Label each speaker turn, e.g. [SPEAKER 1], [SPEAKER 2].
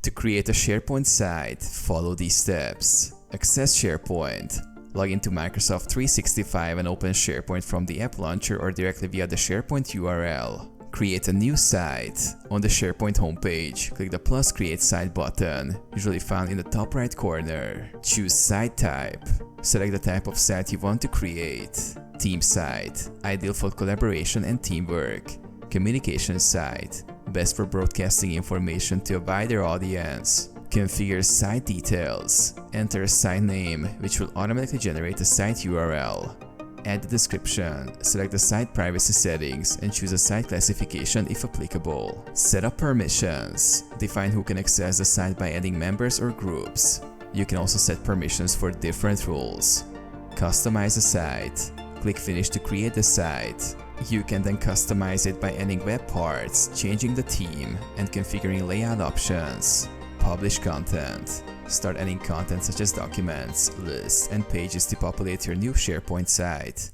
[SPEAKER 1] To create a SharePoint site, follow these steps. Access SharePoint. Log into Microsoft 365 and open SharePoint from the app launcher or directly via the SharePoint URL. Create a new site. On the SharePoint homepage, click the plus Create Site button, usually found in the top right corner. Choose Site Type. Select the type of site you want to create. Team site, ideal for collaboration and teamwork. Communication site, best for broadcasting information to a wider audience. Configure site details. Enter a site name, which will automatically generate a site URL. Add the description, select the site privacy settings, and choose a site classification if applicable. Set up permissions. Define who can access the site by adding members or groups. You can also set permissions for different rules. Customize the site. Click Finish to create the site. You can then customize it by adding web parts, changing the theme, and configuring layout options. Publish content. Start adding content such as documents, lists, and pages to populate your new SharePoint site.